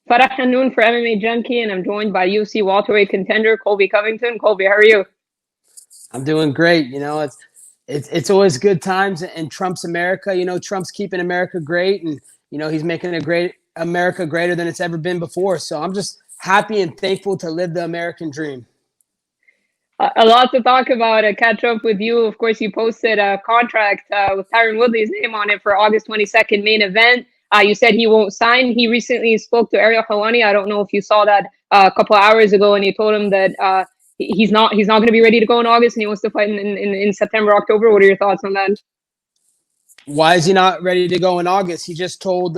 Farah Hannoun for MMA Junkie, and I'm joined by UFC welterweight contender Colby Covington. Colby, how are you? I'm doing great. It's always good times in Trump's America. Trump's keeping America great, and he's making a great America greater than it's ever been before. So I'm just happy and thankful to live the American dream. A lot to talk about. Catch up with you. Of course, you posted a contract with Tyron Woodley's name on it for August 22nd main event. You said he won't sign. He recently spoke to Ariel Helwani. I don't know if you saw that a couple of hours ago, and he told him that he's not going to be ready to go in August, and he wants to fight in September, October. What are your thoughts on that? Why is he not ready to go in August? He just told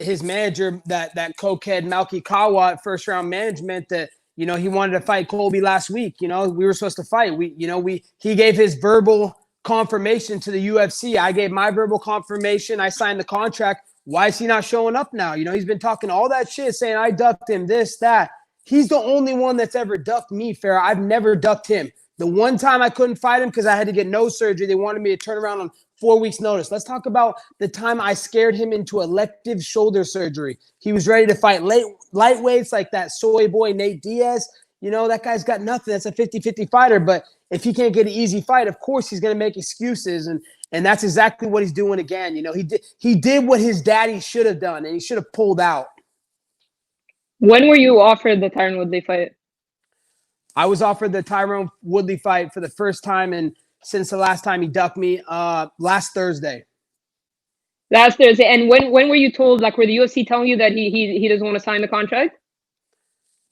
his manager, that cokehead Malky Kawa at First Round Management, that he wanted to fight Colby last week. We were supposed to fight. He gave his verbal confirmation to the UFC. I gave my verbal confirmation. I signed the contract. Why is he not showing up now? He's been talking all that shit, saying I ducked him, this, that. He's the only one that's ever ducked me, Farah. I've never ducked him. The one time I couldn't fight him because I had to get nose surgery, they wanted me to turn around on 4 weeks' notice. Let's talk about the time I scared him into elective shoulder surgery. He was ready to fight lightweights like that soy boy Nate Diaz. That guy's got nothing. That's a 50-50 fighter. But if he can't get an easy fight, of course he's going to make excuses. And that's exactly what he's doing again. He did what his daddy should have done, and he should have pulled out. When were you offered the Tyron Woodley fight? I was offered the Tyron Woodley fight for the first time since the last time he ducked me, last Thursday. Last Thursday. And when were you told, like, were the UFC telling you that he doesn't want to sign the contract?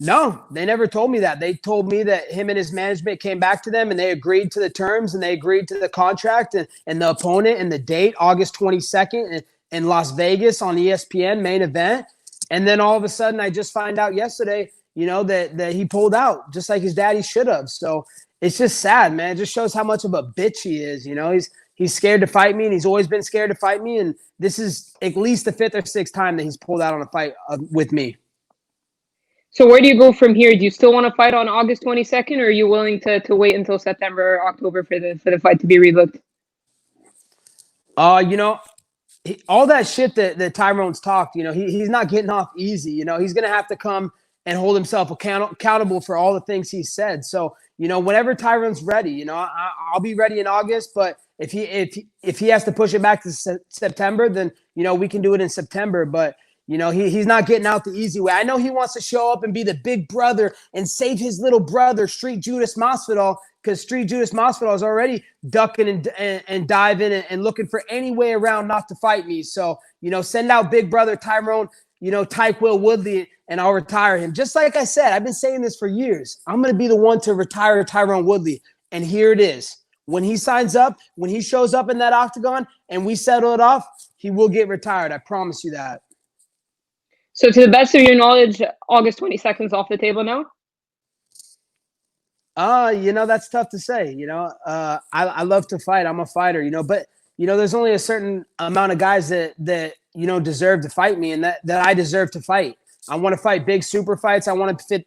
No, they never told me that. They told me that him and his management came back to them and they agreed to the terms and they agreed to the contract and the opponent and the date, August 22nd in Las Vegas on ESPN main event. And then all of a sudden I just find out yesterday, that he pulled out just like his daddy should have. So it's just sad, man. It just shows how much of a bitch he is. He's scared to fight me, and he's always been scared to fight me. And this is at least the fifth or sixth time that he's pulled out on a fight with me. So where do you go from here? Do you still want to fight on August 22nd, or are you willing to wait until September or October for the fight to be rebooked? All that shit that Tyrone's talked, he's not getting off easy. He's going to have to come and hold himself accountable for all the things he said. So, whenever Tyrone's ready, I'll be ready in August. But if he has to push it back to September, then, we can do it in September. But, he's not getting out the easy way. I know he wants to show up and be the big brother and save his little brother, Street Judas Masvidal, because Street Judas Masvidal is already ducking and diving and looking for any way around not to fight me. So, send out big brother Tyron, Tyquil Woodley, and I'll retire him. Just like I said, I've been saying this for years. I'm going to be the one to retire Tyron Woodley. And here it is. When he signs up, when he shows up in that octagon and we settle it off, he will get retired. I promise you that. So to the best of your knowledge, August 22nd is off the table now? That's tough to say. I love to fight. I'm a fighter, but there's only a certain amount of guys that deserve to fight me and that I deserve to fight. I want to fight big super fights. I want to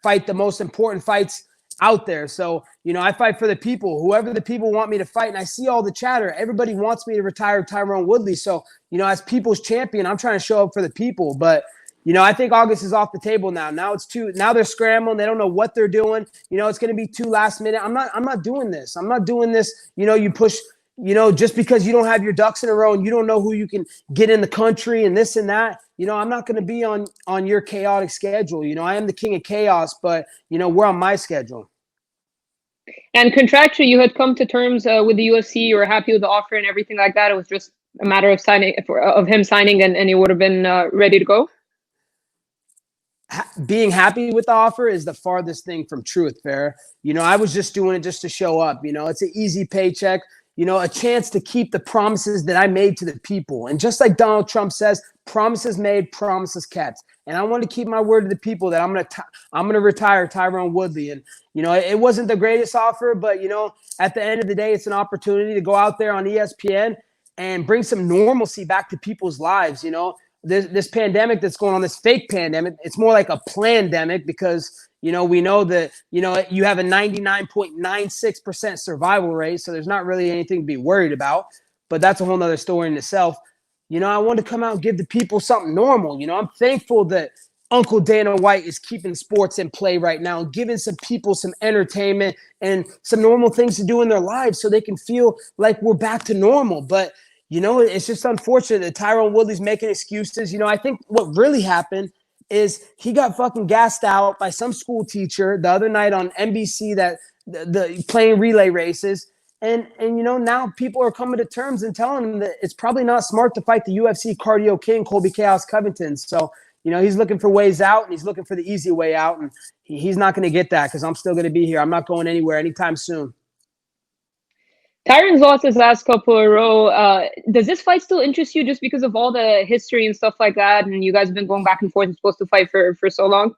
fight the most important fights out there. So, I fight for the people, whoever the people want me to fight. And I see all the chatter. Everybody wants me to retire Tyron Woodley. So, as people's champion, I'm trying to show up for the people. But, I think August is off the table now. Now they're scrambling. They don't know what they're doing. It's going to be too last minute. I'm not doing this. I'm not doing this. You push, just because you don't have your ducks in a row and you don't know who you can get in the country and this and that. I'm not going to be on your chaotic schedule. I am the king of chaos, but, we're on my schedule. And contractually, you had come to terms with the UFC. You were happy with the offer and everything like that. It was just a matter of him signing, and he would have been ready to go. Being happy with the offer is the farthest thing from truth, Farah. I was just doing it just to show up. It's an easy paycheck. A chance to keep the promises that I made to the people. And just like Donald Trump says, promises made, promises kept. And I want to keep my word to the people that I'm going to retire Tyron Woodley. And, it wasn't the greatest offer, but, at the end of the day, it's an opportunity to go out there on ESPN and bring some normalcy back to people's lives. This pandemic that's going on, this fake pandemic, it's more like a plandemic because, we know that, you have a 99.96% survival rate. So there's not really anything to be worried about. But that's a whole nother story in itself. I wanted to come out and give the people something normal. I'm thankful that Uncle Dana White is keeping sports in play right now and giving some people some entertainment and some normal things to do in their lives so they can feel like we're back to normal. But, it's just unfortunate that Tyron Woodley's making excuses. I think what really happened is he got fucking gassed out by some school teacher the other night on NBC that the playing relay races. And now people are coming to terms and telling him that it's probably not smart to fight the UFC cardio king, Colby Covington. So, he's looking for ways out, and he's looking for the easy way out. And he's not going to get that because I'm still going to be here. I'm not going anywhere anytime soon. Tyron's lost his last couple in a row. Does this fight still interest you just because of all the history and stuff like that? And you guys have been going back and forth and supposed to fight for so long?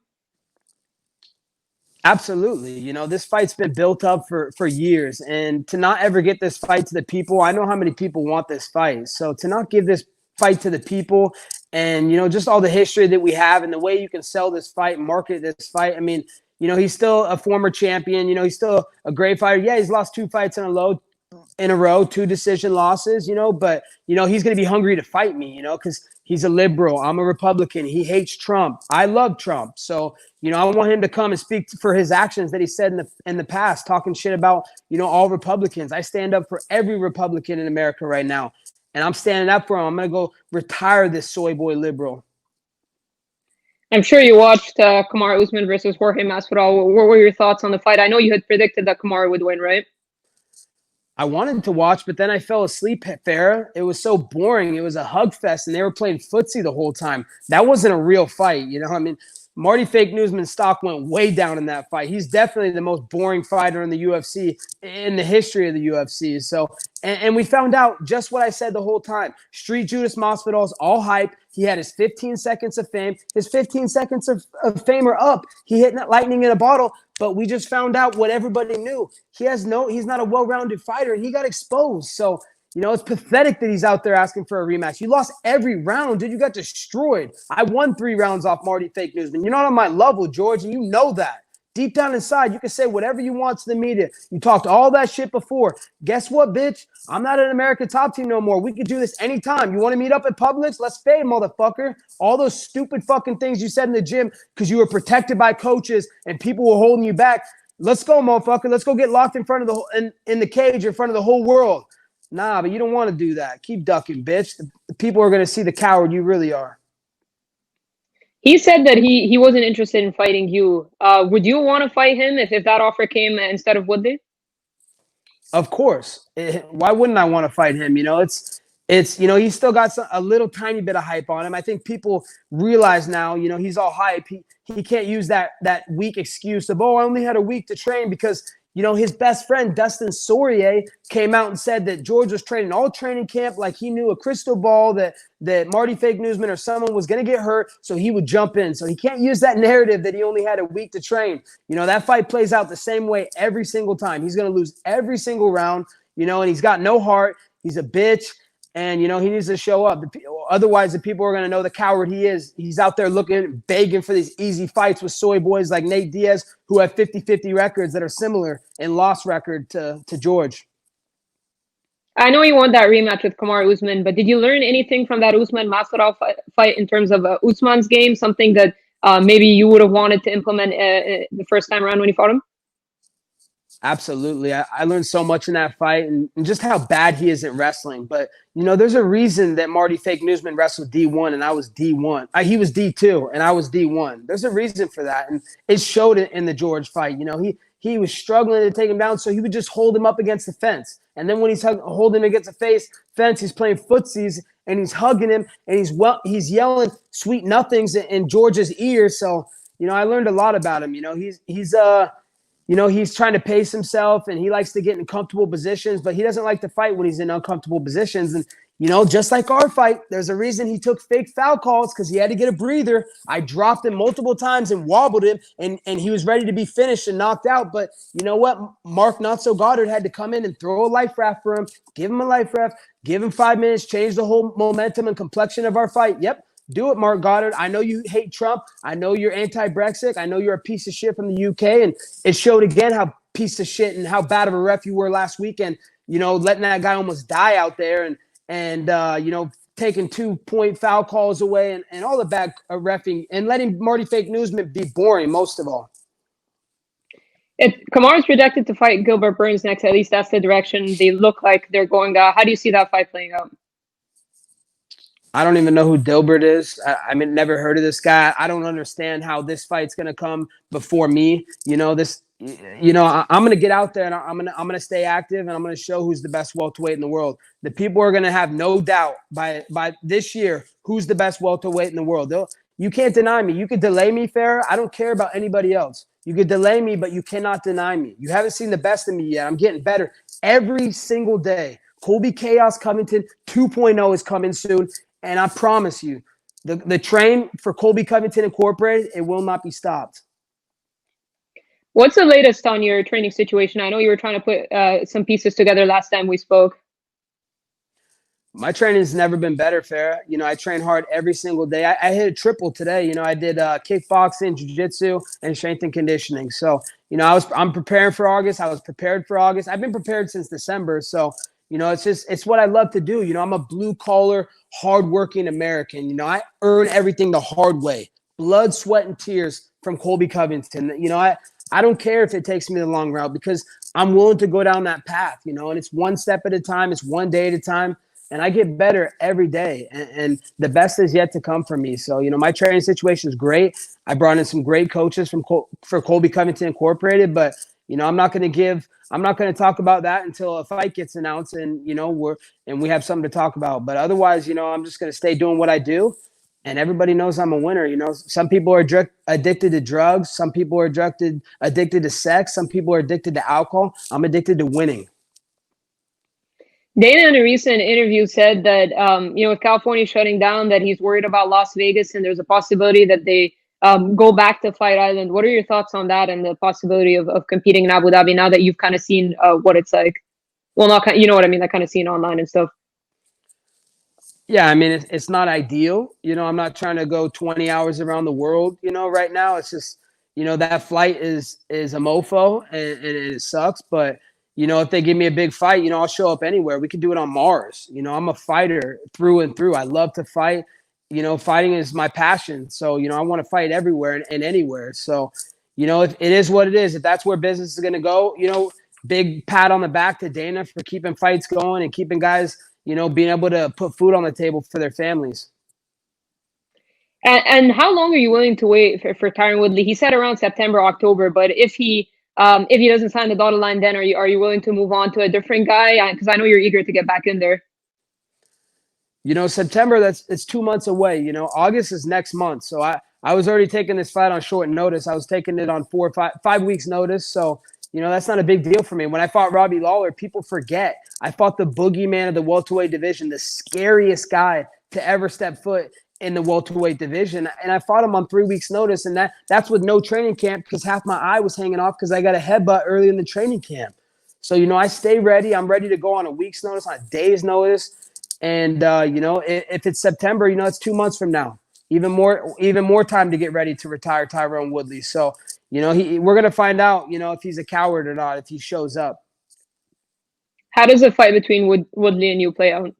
Absolutely. This fight's been built up for years. And to not ever get this fight to the people, I know how many people want this fight. So to not give this fight to the people and, just all the history that we have and the way you can sell this fight, market this fight. I mean, he's still a former champion. He's still a great fighter. Yeah, he's lost 2 fights in a row, 2 decision losses, but, he's going to be hungry to fight me, because he's a liberal. I'm a Republican. He hates Trump. I love Trump. So, I want him to come and speak for his actions that he said in the past, talking shit about, all Republicans. I stand up for every Republican in America right now, and I'm standing up for him. I'm going to go retire this soy boy liberal. I'm sure you watched Kamaru Usman versus Jorge Masvidal. What were your thoughts on the fight? I know you had predicted that Kamaru would win, right? I wanted to watch, but then I fell asleep, Farah. It was so boring. It was a hug fest, and they were playing footsie the whole time. That wasn't a real fight, I mean, Marty Fake Newsman's stock went way down in that fight. He's definitely the most boring fighter in the UFC, in the history of the UFC. So, and we found out just what I said the whole time. Street Judas Masvidal's all hype. He had his 15 seconds of fame. His 15 seconds of fame are up. He hit lightning in a bottle. But we just found out what everybody knew. He's not a well-rounded fighter, and he got exposed. So, it's pathetic that he's out there asking for a rematch. You lost every round, dude. You got destroyed. I won 3 rounds off Marty Fake Newsman. You're not on my level, George, and you know that. Deep down inside, you can say whatever you want to the media. You talked all that shit before. Guess what, bitch? I'm not an American top team no more. We could do this anytime. You want to meet up at Publix? Let's fade, motherfucker. All those stupid fucking things you said in the gym because you were protected by coaches and people were holding you back. Let's go, motherfucker. Let's go get locked in front of in the cage in front of the whole world. Nah, but you don't want to do that. Keep ducking, bitch. The people are going to see the coward you really are. He said that he wasn't interested in fighting you. Would you want to fight him if that offer came instead of Woodley? Of course. Why wouldn't I want to fight him? He's still got a little tiny bit of hype on him. I think people realize now, he's all hype. He can't use that weak excuse of, I only had a week to train because, his best friend, Dustin Poirier, came out and said that George was training all training camp like he knew a crystal ball that Marty Fake Newsman or someone was going to get hurt, so he would jump in. So he can't use that narrative that he only had a week to train. That fight plays out the same way every single time. He's going to lose every single round, and he's got no heart. He's a bitch. And, he needs to show up. Otherwise, the people are going to know the coward he is. He's out there begging for these easy fights with soy boys like Nate Diaz, who have 50-50 records that are similar in loss record to George. I know you want that rematch with Kamaru Usman, but did you learn anything from that Usman-Masvidal fight in terms of Usman's game, something that maybe you would have wanted to implement the first time around when you fought him? Absolutely. I learned so much in that fight and just how bad he is at wrestling. But, there's a reason that Marty Fake Newsman wrestled D1 and I was D1. He was D2 and I was D1. There's a reason for that. And it showed it in the George fight. He was struggling to take him down, so he would just hold him up against the fence. And then when he's holding him against the fence, he's playing footsies and he's hugging him and he's yelling sweet nothings in George's ear. So, I learned a lot about him. He's trying to pace himself and he likes to get in comfortable positions, but he doesn't like to fight when he's in uncomfortable positions. And, just like our fight, there's a reason he took fake foul calls because he had to get a breather. I dropped him multiple times and wobbled him and he was ready to be finished and knocked out. But you know what? Mark Not-So-Goddard had to come in and throw a life raft for him, give him a life raft, give him 5 minutes, change the whole momentum and complexion of our fight. Yep. Do it, Mark Goddard. I know you hate Trump. I know you're anti-Brexit. I know you're a piece of shit from the UK. And it showed again how piece of shit and how bad of a ref you were last weekend, letting that guy almost die out there and taking 2-point foul calls away and all the bad reffing and letting Marty Fake Newsman be boring most of all. Kamaru's projected to fight Gilbert Burns next. At least that's the direction they look like they're going. How do you see that fight playing out? I don't even know who Gilbert is. I mean, never heard of this guy. I don't understand how this fight's gonna come before me. I'm gonna get out there and I'm gonna stay active and I'm gonna show who's the best welterweight in the world. The people are gonna have no doubt by this year who's the best welterweight in the world. You can't deny me. You could delay me, Farah. I don't care about anybody else. You could delay me, but you cannot deny me. You haven't seen the best of me yet. I'm getting better every single day. Colby Chaos Covington 2.0 is coming soon. And I promise you, the train for Colby Covington Incorporated, it will not be stopped. What's the latest on your training situation? I know you were trying to put some pieces together last time we spoke. My training's never been better, Farah. I train hard every single day. I hit a triple today. I did kickboxing, jiu-jitsu, and strength and conditioning. So, I'm preparing for August. I was prepared for August. I've been prepared since December. So, it's what I love to do. I'm a blue collar, hardworking American. I earn everything the hard way. Blood, sweat, and tears from Colby Covington. I don't care if it takes me the long route because I'm willing to go down that path, and it's one step at a time. It's one day at a time. And I get better every day, and the best is yet to come for me. So, my training situation is great. I brought in some great coaches for Colby Covington Incorporated, but I'm not going to talk about that until a fight gets announced, and we have something to talk about. But otherwise, I'm just going to stay doing what I do, and everybody knows I'm a winner. Some people are addicted to drugs, some people are addicted to sex, some people are addicted to alcohol. I'm addicted to winning. Dana, in a recent interview, said that, with California shutting down, that he's worried about Las Vegas and there's a possibility that they go back to Fight Island. What are your thoughts on that and the possibility of competing in Abu Dhabi now that you've kind of seen what it's like? Well, not, you know what I mean? That kind of seen online and stuff. Yeah, I mean, it's not ideal. I'm not trying to go 20 hours around the world, right now. It's just, that flight is a mofo and it sucks, but if they give me a big fight, I'll show up anywhere. We could do it on Mars. I'm a fighter through and through. I love to fight. Fighting is my passion. So, I want to fight everywhere and anywhere. So, if it is what it is, if that's where business is going to go, big pat on the back to Dana for keeping fights going and keeping guys, being able to put food on the table for their families. And how long are you willing to wait for Tyron Woodley? He said around September, October, but if he doesn't sign the dotted line, then are you willing to move on to a different guy? Because I know you're eager to get back in there. September, it's 2 months away. August is next month. So I was already taking this fight on short notice. I was taking it on 4 or 5 weeks notice. So, that's not a big deal for me. When I fought Robbie Lawler, people forget I fought the boogeyman of the welterweight division, the scariest guy to ever step foot in the welterweight division. And I fought him on 3 weeks notice. And that's with no training camp because half my eye was hanging off because I got a headbutt early in the training camp. So, I stay ready. I'm ready to go on a week's notice, on a day's notice. And, if it's September, it's 2 months from now, even more time to get ready to retire Tyron Woodley. So, we're going to find out, if he's a coward or not, if he shows up. How does the fight between Woodley and you play out?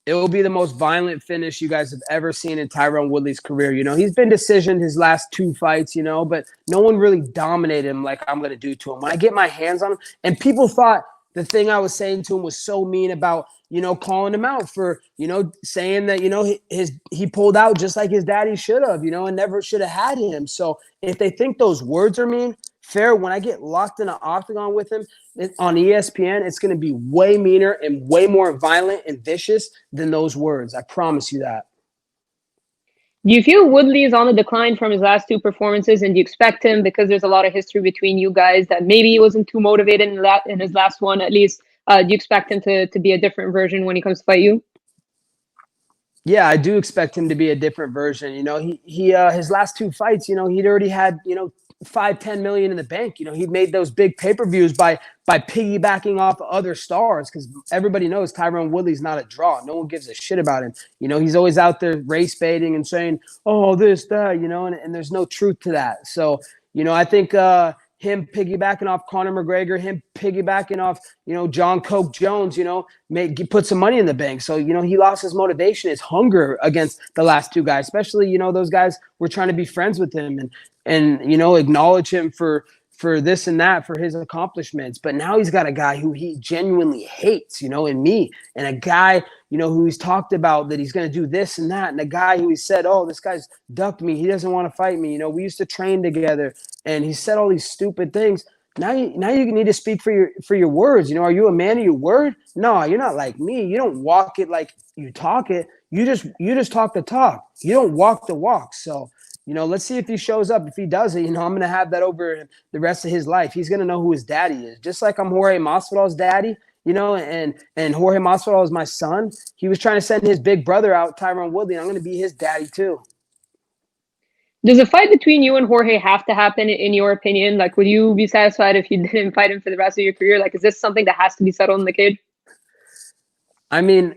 It will be the most violent finish you guys have ever seen in Tyron Woodley's career. He's been decisioned his last 2 fights, but no one really dominated him like I'm going to do to him. When I get my hands on him, and people thought the thing I was saying to him was so mean about, calling him out for, saying that, he pulled out just like his daddy should have, and never should have had him. So if they think those words are mean, fair, when I get locked in an octagon with him on ESPN, it's going to be way meaner and way more violent and vicious than those words. I promise you that. Do you feel Woodley is on the decline from his last 2 performances, and do you expect him, because there's a lot of history between you guys, that maybe he wasn't too motivated in his last one at least? Do you expect him to be a different version when he comes to fight you? Yeah, I do expect him to be a different version. He his last 2 fights, he'd already had, 5-10 million in the bank. He made those big pay-per-views by piggybacking off other stars, because everybody knows Tyron Woodley's not a draw. No one gives a shit about him. He's always out there race baiting and saying, oh, this, that, and there's no truth to that. So, I think him piggybacking off Conor McGregor, him piggybacking off, John Coke Jones, put some money in the bank. So, he lost his motivation, his hunger against the last two guys, especially, those guys were trying to be friends with him and acknowledge him for this and that, for his accomplishments. But now he's got a guy who he genuinely hates, in me, and a guy, who he's talked about that he's going to do this and that, and a guy who he said, oh, this guy's ducked me, he doesn't want to fight me, we used to train together, and he said all these stupid things. Now you need to speak for your words. Are you a man of your word? No, you're not like me. You don't walk it like you talk it. You just talk the talk. You don't walk the walk. So, let's see if he shows up. If he does it, I'm going to have that over the rest of his life. He's going to know who his daddy is. Just like I'm Jorge Masvidal's daddy, and Jorge Masvidal is my son. He was trying to send his big brother out, Tyron Woodley, and I'm going to be his daddy too. Does a fight between you and Jorge have to happen, in your opinion? Like, would you be satisfied if you didn't fight him for the rest of your career? Like, is this something that has to be settled in the cage? I mean,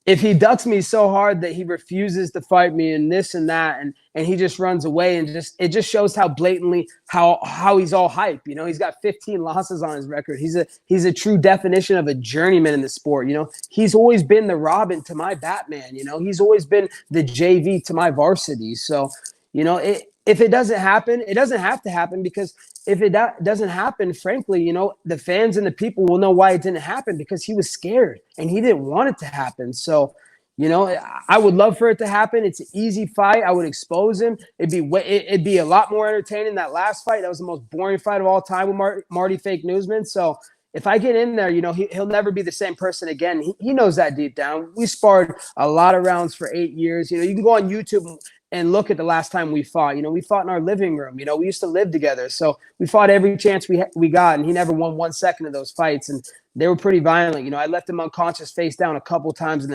if he ducks me so hard that he refuses to fight me and this and that, and he just runs away, and it just shows how blatantly how he's all hype. He's got 15 losses on his record. He's a true definition of a journeyman in the sport. He's always been the Robin to my Batman. He's always been the JV to my varsity. So, if it doesn't happen, it doesn't have to happen, because if it doesn't happen, frankly, the fans and the people will know why it didn't happen, because he was scared and he didn't want it to happen. So, I would love for it to happen. It's an easy fight. I would expose him. It'd be a lot more entertaining. That last fight, that was the most boring fight of all time with Marty Fake Newsman. So if I get in there, he'll never be the same person again. He knows that deep down. We sparred a lot of rounds for 8 years. You can go on YouTube and look at the last time we fought. We fought in our living room. We used to live together. So we fought every chance we got, and he never won 1 second of those fights. And they were pretty violent. I left him unconscious face down a couple times,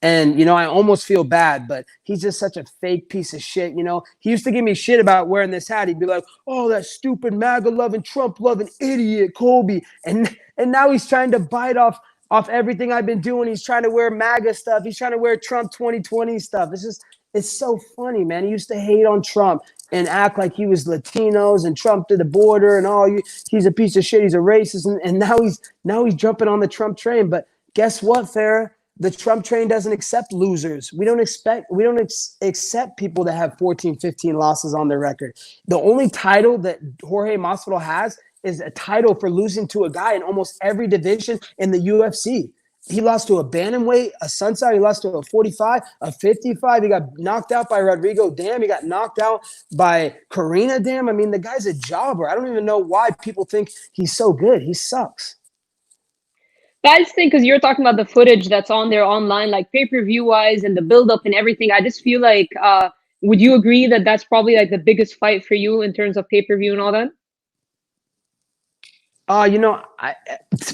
and I almost feel bad, but he's just such a fake piece of shit. He used to give me shit about wearing this hat. He'd be like, oh, that stupid MAGA-loving, Trump-loving idiot, Colby. And now he's trying to bite off everything I've been doing. He's trying to wear MAGA stuff. He's trying to wear Trump 2020 stuff. It's so funny, man. He used to hate on Trump and act like he was Latinos and Trump to the border and he's a piece of shit. He's a racist. And now he's jumping on the Trump train. But guess what, Farah? The Trump train doesn't accept losers. We don't accept people that have 14, 15 losses on their record. The only title that Jorge Masvidal has is a title for losing to a guy in almost every division in the UFC. He lost to a bantamweight, a sunset. He lost to a 45, a 55. He got knocked out by Rodrigo Dam. He got knocked out by Karina Dam. I mean, the guy's a jobber. I don't even know why people think he's so good. He sucks. I just think, because you're talking about the footage that's on there online, like pay-per-view wise and the build-up and everything, I just feel like, would you agree that that's probably like the biggest fight for you in terms of pay-per-view and all that?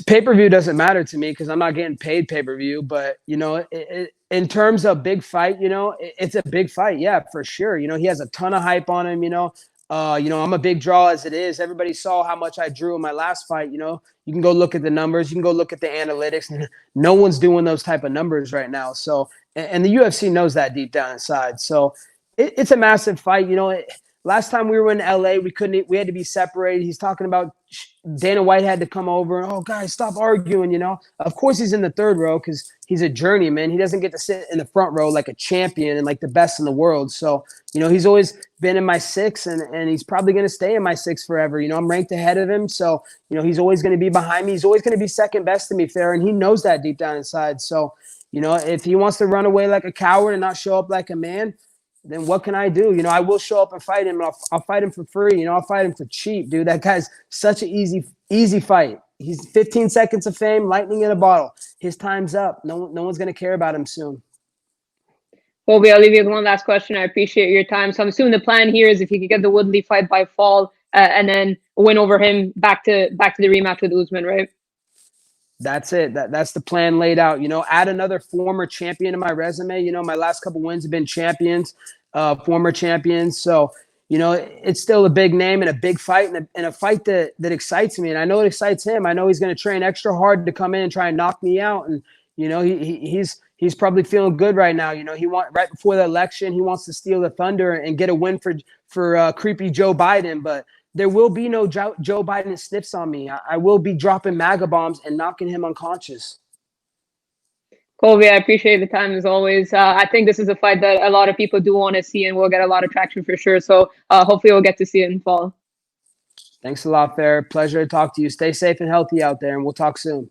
Pay-per-view doesn't matter to me because I'm not getting paid pay-per-view. But, in terms of big fight, it's a big fight. Yeah, for sure. He has a ton of hype on him, I'm a big draw as it is. Everybody saw how much I drew in my last fight. You can go look at the numbers. You can go look at the analytics. No one's doing those type of numbers right now. So, and the UFC knows that deep down inside. So it's a massive fight. Last time we were in LA, we had to be separated. He's talking about Dana White had to come over. Oh, guys, stop arguing, Of course he's in the third row because he's a journeyman. He doesn't get to sit in the front row like a champion and like the best in the world. So, he's always been in my 6 and he's probably going to stay in my 6 forever. I'm ranked ahead of him. So, he's always going to be behind me. He's always going to be second best to me, Farah, and he knows that deep down inside. So, if he wants to run away like a coward and not show up like a man, then what can I do? I will show up and fight him. And I'll fight him for free. I'll fight him for cheap, dude. That guy's such an easy fight. He's 15 seconds of fame, lightning in a bottle. His time's up. No one's going to care about him soon. Colby, I'll leave you with one last question. I appreciate your time. So I'm assuming the plan here is if you could get the Woodley fight by fall and then win over him back to the rematch with Usman, right? That's it. That's the plan laid out. Add another former champion to my resume. My last couple wins have been champions, former champions. So, it's still a big name and a big fight and a fight that excites me. And I know it excites him. I know he's going to train extra hard to come in and try and knock me out. And, he's probably feeling good right now. Right before the election, he wants to steal the thunder and get a win for creepy Joe Biden. But there will be no Joe Biden sniffs on me. I will be dropping MAGA bombs and knocking him unconscious. Colby, I appreciate the time as always. I think this is a fight that a lot of people do want to see, and we'll get a lot of traction for sure. So hopefully we'll get to see it in fall. Thanks a lot, Farah. Pleasure to talk to you. Stay safe and healthy out there, and we'll talk soon.